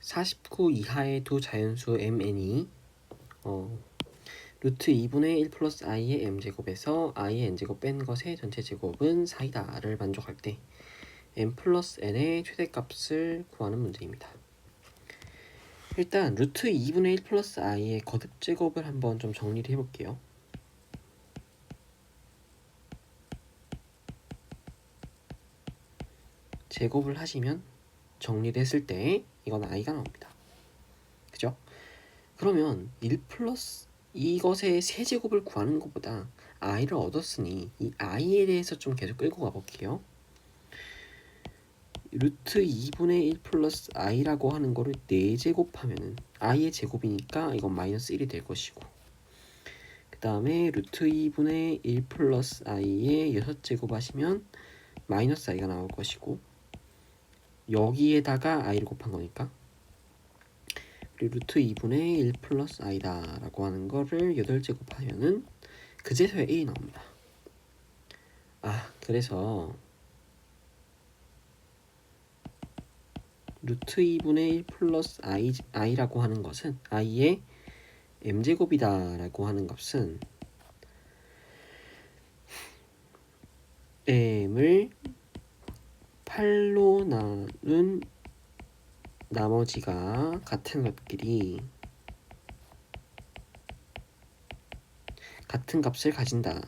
49 이하의 두 자연수 mn이 루트 2분의 1 플러스 i의 m제곱에서 i의 n제곱 뺀 것의 전체 제곱은 4이다를 만족할 때 m 플러스 n의 최대값을 구하는 문제입니다. 일단 루트 2분의 1 플러스 i의 거듭제곱을 한번 좀 정리를 해볼게요. 제곱을 하시면 정리를 했을 때 이건 i가 나옵니다. 그죠? 그러면 1 플러스 이것의 세제곱을 구하는 것보다 i를 얻었으니 이 i에 대해서 좀 계속 끌고 가볼게요. 루트 2분의 1 플러스 i라고 하는 거를 4제곱하면은 i의 제곱이니까 이건 마이너스 1이 될 것이고, 그 다음에 루트 2분의 1 플러스 i의 6제곱 하시면 마이너스 i가 나올 것이고, 여기에다가 i를 곱한 거니까 그리고 루트 2분의 1 플러스 i다 라고 하는 거를 8제곱 하면은 그제서야 a 나옵니다. 그래서 루트 2분의 1 플러스 i라고 하는 것은 i의 m제곱이다 라고 하는 값은 m을 8로 나눈 나머지가 같은 것끼리 같은 값을 가진다.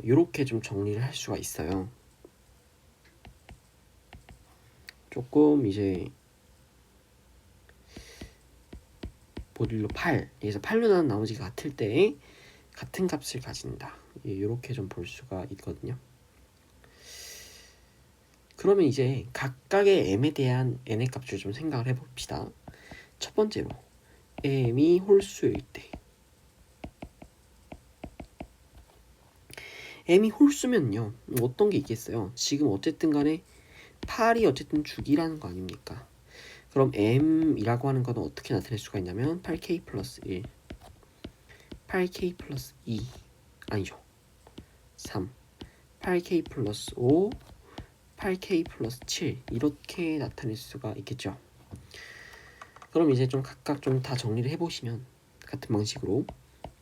요렇게 좀 정리를 할 수가 있어요. 조금 이제 모듈로 8, 여기서 8로 나눈 나머지가 같을 때 같은 값을 가진다. 이렇게 좀 볼 수가 있거든요. 그러면 이제 각각의 m에 대한 n의 값을 좀 생각을 해봅시다. 첫 번째로 m이 홀수일 때, m이 홀수면요 어떤 게 있겠어요? 지금 어쨌든 간에 8이 어쨌든 주기라는 거 아닙니까? 그럼 m이라고 하는 거는 어떻게 나타낼 수가 있냐면 8k 플러스 1, 8k 플러스 2, 아니죠, 3, 8k 플러스 5, 8k 플러스 7 이렇게 나타낼 수가 있겠죠. 그럼 이제 좀 각각 좀 다 정리를 해보시면 같은 방식으로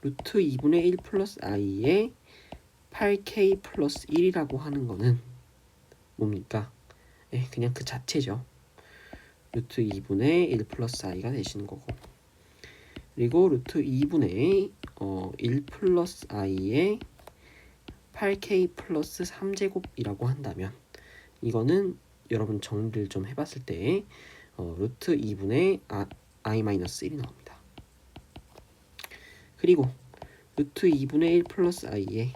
루트 2분의 1 플러스 i의 8k 플러스 1이라고 하는 거는 뭡니까? 그냥 그 자체죠. 루트 2분의 1 플러스 i가 되시는 거고, 그리고 루트 2분의 1 플러스 i의 8k 플러스 3제곱이라고 한다면 이거는 여러분 정리를 좀 해봤을 때 루트 2분의 i 마이너스 1이 나옵니다. 그리고 루트 2분의 1 플러스 i의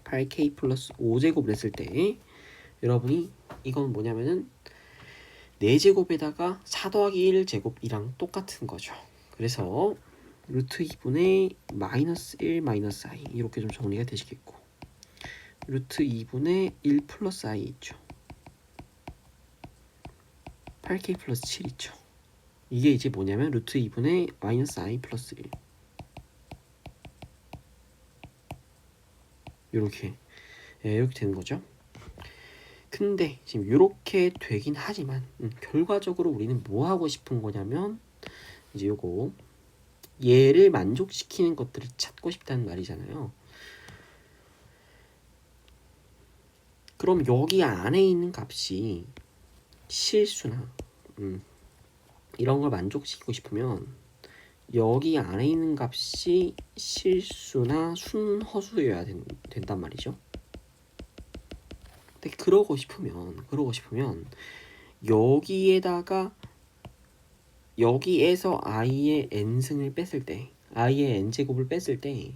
8k 플러스 5제곱을 했을 때 여러분이 이건 뭐냐면은 4제곱에다가 4 더하기 1제곱이랑 똑같은 거죠. 그래서 루트 2분의 마이너스 1 마이너스 i 이렇게 좀 정리가 되시겠고, 루트 2분의 1 플러스 i 있죠. 8k 플러스 7 있죠. 이게 이제 뭐냐면 루트 2분의 마이너스 i 플러스 1 이렇게 되는 거죠. 근데 지금 이렇게 되긴 하지만 결과적으로 우리는 뭐 하고 싶은 거냐면 이제 요거 얘를 만족시키는 것들을 찾고 싶다는 말이잖아요. 그럼 여기 안에 있는 값이 실수나 이런 걸 만족시키고 싶으면 여기 안에 있는 값이 실수나 순허수여야 된단 말이죠. 근데 그러고 싶으면 여기에다가 여기에서 i의 n승을 뺐을 때, i의 n제곱을 뺐을 때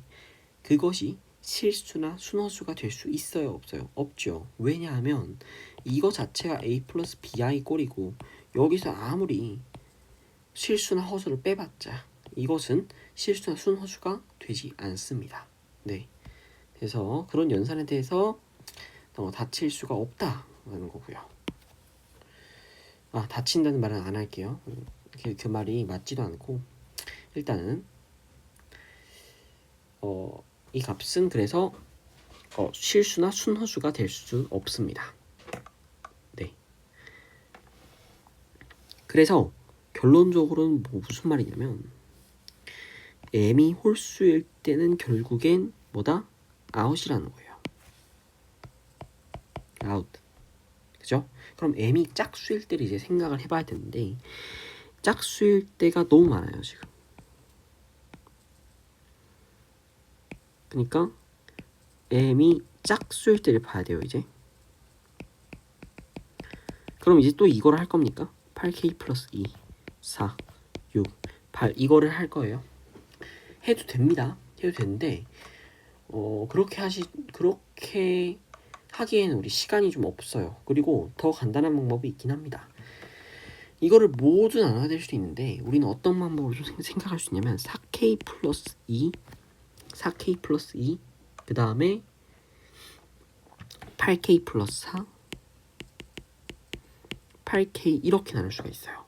그것이 실수나 순허수가 될 수 있어요, 없어요? 없죠. 왜냐하면 이거 자체가 a 플러스 bi 꼴이고 여기서 아무리 실수나 허수를 빼봤자 이것은 실수나 순허수가 되지 않습니다. 네. 그래서 그런 연산에 대해서 다칠 수가 없다라는 거고요. 다친다는 말은 안 할게요. 그 말이 맞지도 않고, 일단은 이 값은 그래서 실수나 순허수가 될 수 없습니다. 네. 그래서 결론적으로는 뭐 무슨 말이냐면 m이 홀수일 때는 결국엔 뭐다? 아웃이라는 거예요. 아웃. 그죠? 그럼 m이 짝수일 때를 이제 생각을 해봐야 되는데 짝수일 때가 너무 많아요 지금. 그러니까 m이 짝수일 때를 봐야 돼요 이제. 그럼 이제 또 이거를 할 겁니까? 8k 플러스 2, 4, 6, 8 이거를 할 거예요. 해도 됩니다. 해도 되는데 그렇게 하기에는 우리 시간이 좀 없어요. 그리고 더 간단한 방법이 있긴 합니다. 이거를 모두 나눠야 될 수도 있는데 우리는 어떤 방법으로 좀 생각할 수 있냐면 4k 플러스 2, 4k 플러스 2, 그 다음에 8k 플러스 4, 8k 이렇게 나눌 수가 있어요.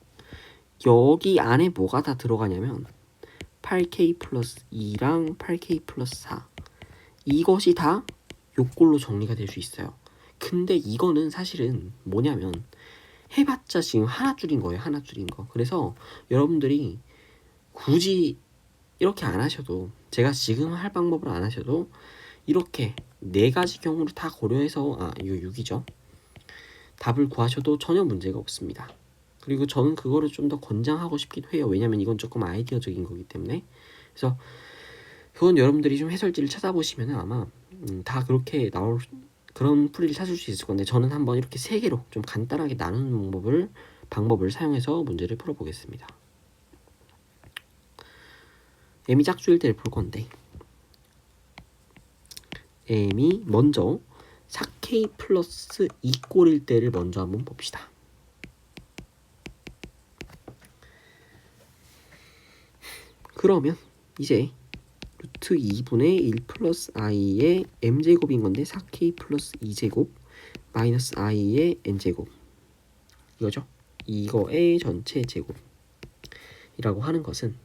여기 안에 뭐가 다 들어가냐면 8k 플러스 2랑 8k 플러스 4 이것이 다 요꼴로 정리가 될 수 있어요. 근데 이거는 사실은 뭐냐면 해봤자 지금 하나 줄인 거예요. 하나 줄인 거. 그래서 여러분들이 굳이 이렇게 안 하셔도 제가 지금 할 방법을 안 하셔도 이렇게 네 가지 경우를 다 고려해서 이거 6이죠. 답을 구하셔도 전혀 문제가 없습니다. 그리고 저는 그거를 좀 더 권장하고 싶기도 해요. 왜냐면 이건 조금 아이디어적인 거기 때문에. 그래서 그건 여러분들이 좀 해설지를 찾아보시면 아마 다 그렇게 나올 그런 풀이를 찾을 수 있을 건데 저는 한번 이렇게 세 개로 좀 간단하게 나누는 방법을 사용해서 문제를 풀어보겠습니다. m이 짝수일 때를 볼 건데 m이 먼저 4k 플러스 2꼴일 때를 먼저 한번 봅시다. 그러면 이제 루트 2분의 1 플러스 i의 m제곱인 건데 4k 플러스 2제곱 마이너스 i의 n제곱 이거죠. 이거의 전체 제곱이라고 하는 것은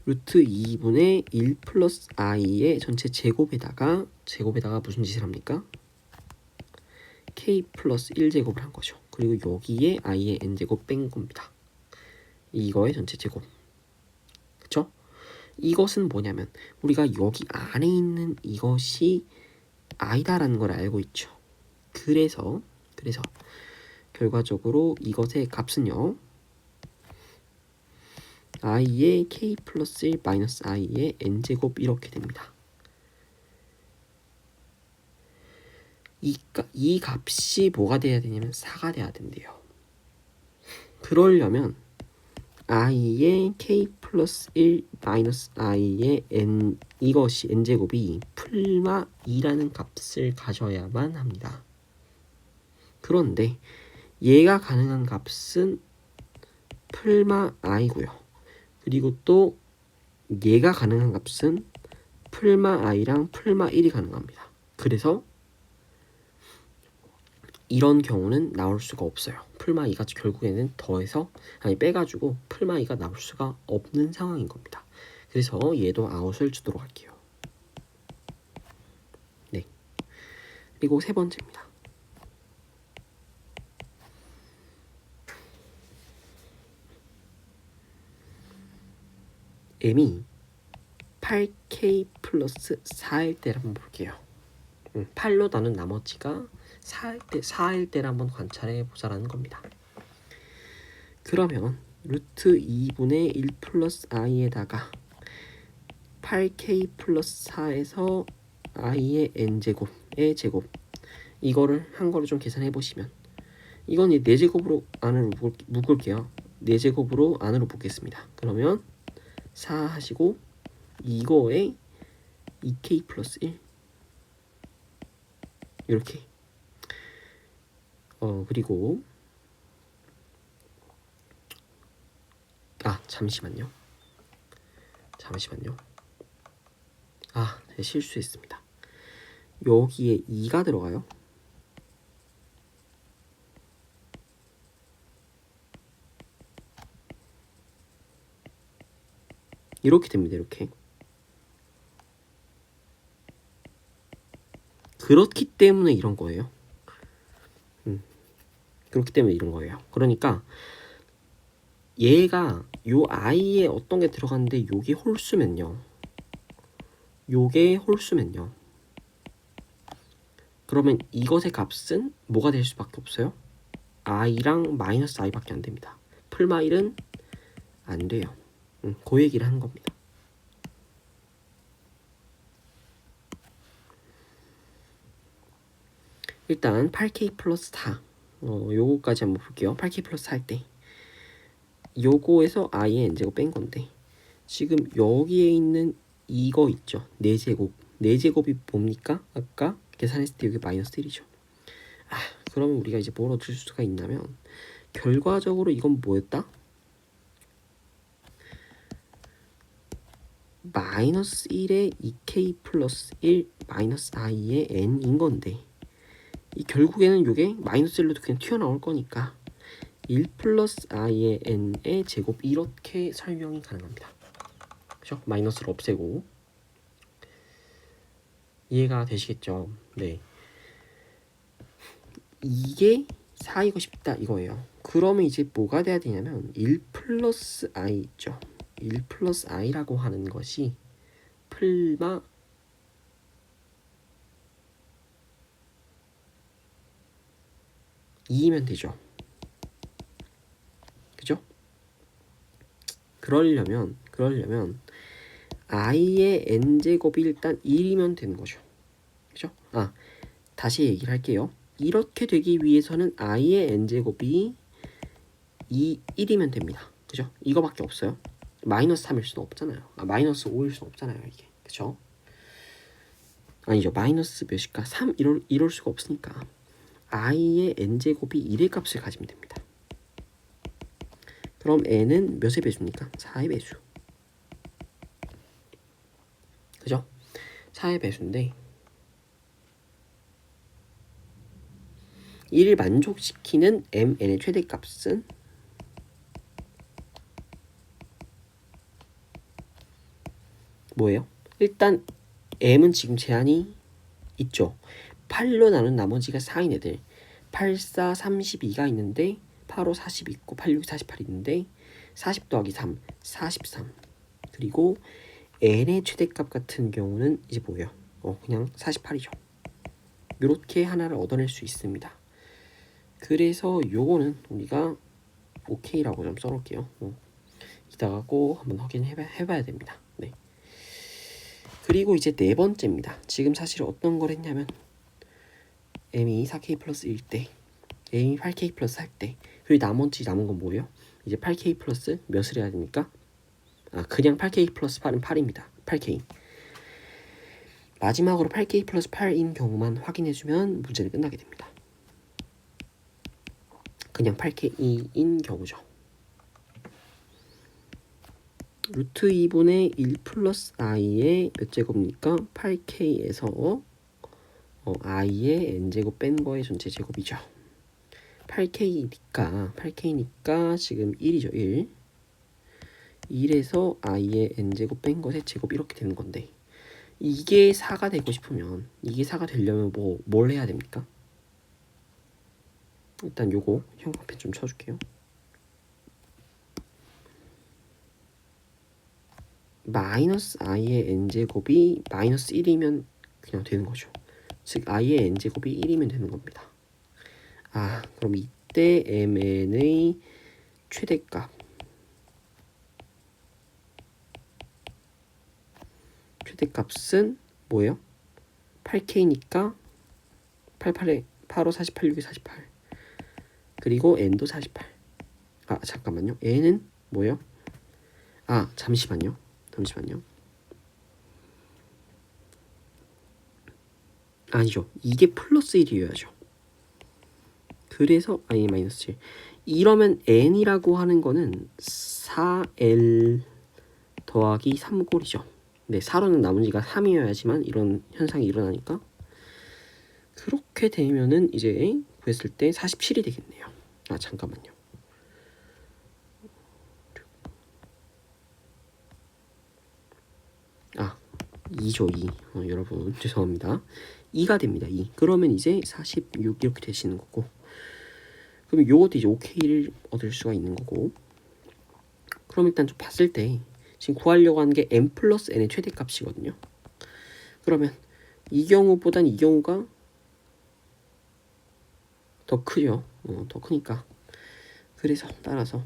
루트 2분의 1 플러스 i의 전체 제곱에다가 무슨 짓을 합니까? k 플러스 1제곱을 한 거죠. 그리고 여기에 i의 n제곱 뺀 겁니다. 이거의 전체 제곱. 그쵸? 이것은 뭐냐면 우리가 여기 안에 있는 이것이 i다라는 걸 알고 있죠. 그래서 결과적으로 이것의 값은요. i의 k 플러스 1 마이너스 i의 n제곱 이렇게 됩니다. 이 값이 뭐가 돼야 되냐면 4가 돼야 된대요. 그러려면 i의 k 플러스 1 마이너스 i의 n 이것이 n제곱이 풀마 2라는 값을 가져야만 합니다. 그런데 얘가 가능한 값은 풀마 i고요. 그리고 또 얘가 가능한 값은 풀마 i랑 풀마 1이 가능합니다. 그래서 이런 경우는 나올 수가 없어요. 풀마 2가 결국에는 빼가지고 풀마 2가 나올 수가 없는 상황인 겁니다. 그래서 얘도 아웃을 주도록 할게요. 네. 그리고 세 번째입니다. m이 8k 플러스 4일 때를 한번 볼게요. 8로 나눈 나머지가 4일 때를 한번 관찰해 보자라는 겁니다. 그러면 루트 2분의 1 플러스 i에다가 8k 플러스 4에서 i의 n제곱의 제곱 이거를 한 거를 좀 계산해 보시면 이건 4제곱으로 안으로 묶을게요. 4제곱으로 안으로 묶겠습니다. 그러면 4 하시고 이거에 2k 플러스 1 이렇게 그리고 잠시만요. 제가 실수했습니다. 여기에 2가 들어가요. 이렇게 됩니다. 이렇게. 그렇기 때문에 이런 거예요. 그렇기 때문에 이런 거예요. 그러니까 얘가 요 i에 어떤 게 들어갔는데 요게 홀수면요. 요게 홀수면요. 그러면 이것의 값은 뭐가 될 수밖에 없어요? i랑 마이너스 i밖에 안 됩니다. 풀마일은 안 돼요. 그 얘기를 하는 겁니다. 일단 8k 플러스 4 요거까지 한번 볼게요. 8k 플러스 4 할 때 요거에서 i의 n제곱 뺀 건데 지금 여기에 있는 이거 있죠. 4제곱 4제곱이 뭡니까? 아까 계산했을 때 여기 마이너스 1이죠. 그러면 우리가 이제 뭘 얻을 수가 있냐면 결과적으로 이건 뭐였다? 마이너스 1에 2k 플러스 1 마이너스 i의 n인 건데 이 결국에는 이게 마이너스 1로도 그냥 튀어나올 거니까 1 플러스 i의 n의 제곱 이렇게 설명이 가능합니다. 그죠? 마이너스를 없애고 이해가 되시겠죠? 네. 이게 4이고 싶다 이거예요. 그러면 이제 뭐가 돼야 되냐면 1 플러스 i 있죠. 1 플러스 i라고 하는 것이 풀마 2이면 되죠. 그죠? 그러려면 i의 n제곱이 일단 1이면 되는 거죠. 그죠? 다시 얘기를 할게요. 이렇게 되기 위해서는 i의 n제곱이 1이면 됩니다. 그죠? 이거밖에 없어요. 마이너스 3일 수는 없잖아요. 마이너스 5일 수는 없잖아요. 이게. 그죠? 아니죠. 마이너스 몇일까? 3 이럴 수가 없으니까 i의 n제곱이 1의 값을 가지면 됩니다. 그럼 n은 몇의 배수입니까? 4의 배수. 그죠? 4의 배수인데 1을 만족시키는 mn의 최대값은 뭐예요? 일단 m은 지금 제한이 있죠. 8로 나눈 나머지가 4인 애들 8, 4, 32가 있는데 8, 5, 40 있고 8, 6, 48 있는데 40 더하기 3, 43 그리고 n의 최대값 같은 경우는 이제 뭐예요? 그냥 48이죠. 이렇게 하나를 얻어낼 수 있습니다. 그래서 요거는 우리가 OK라고 좀 써놓을게요. 이따가 꼭 한번 확인해봐야 됩니다. 네. 그리고 이제 네 번째입니다. 지금 사실 어떤 걸 했냐면 m이 4k 플러스 1 때 m이 8k 플러스 할 때 그리고 나머지 남은 건 뭐예요? 이제 8k 플러스 몇을 해야 됩니까? 그냥 8k 플러스 8은 8입니다. 8k 마지막으로 8k 플러스 8인 경우만 확인해주면 문제는 끝나게 됩니다. 그냥 8k인 경우죠. 루트 2분의 1 플러스 i의 몇 제곱입니까? 8k에서 i의 n제곱 뺀 거의 전체 제곱이죠. 8k니까 지금 1이죠. 1. 1에서 i의 n제곱 뺀 것의 제곱 이렇게 되는 건데 이게 4가 되고 싶으면 이게 4가 되려면 뭘 해야 됩니까? 일단 요거 형광펜 좀 쳐줄게요. 마이너스 i의 n제곱이 마이너스 1이면 그냥 되는 거죠. 즉 i의 n제곱이 1이면 되는 겁니다. 그럼 이때 mn의 최대값은 뭐예요? 8k니까 88에 85, 48, 6에 48 그리고 n도 48 잠깐만요. n은 뭐예요? 잠시만요. 아니죠. 이게 플러스 1이어야죠. 그래서 마이너스 7 이러면 n이라고 하는 거는 4l 더하기 3골이죠. 네, 4로는 나머지가 3이어야지만 이런 현상이 일어나니까 그렇게 되면은 이제 구했을 때 47이 되겠네요. 잠깐만요. 2죠, 2. 여러분 죄송합니다. 2가 됩니다. 2. 그러면 이제 46 이렇게 되시는 거고. 그러면 요것도 이제 OK를 얻을 수가 있는 거고. 그럼 일단 좀 봤을 때 지금 구하려고 하는 게 n 플러스 n의 최대값이거든요. 그러면 이 경우보단 이 경우가 더 크죠. 더 크니까. 그래서 따라서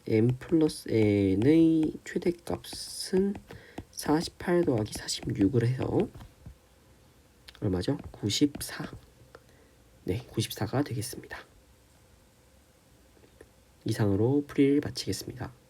n 플러스 n의 최대값은 48 더하기 46을 해서 얼마죠? 94. 네, 94가 되겠습니다. 이상으로 풀이를 마치겠습니다.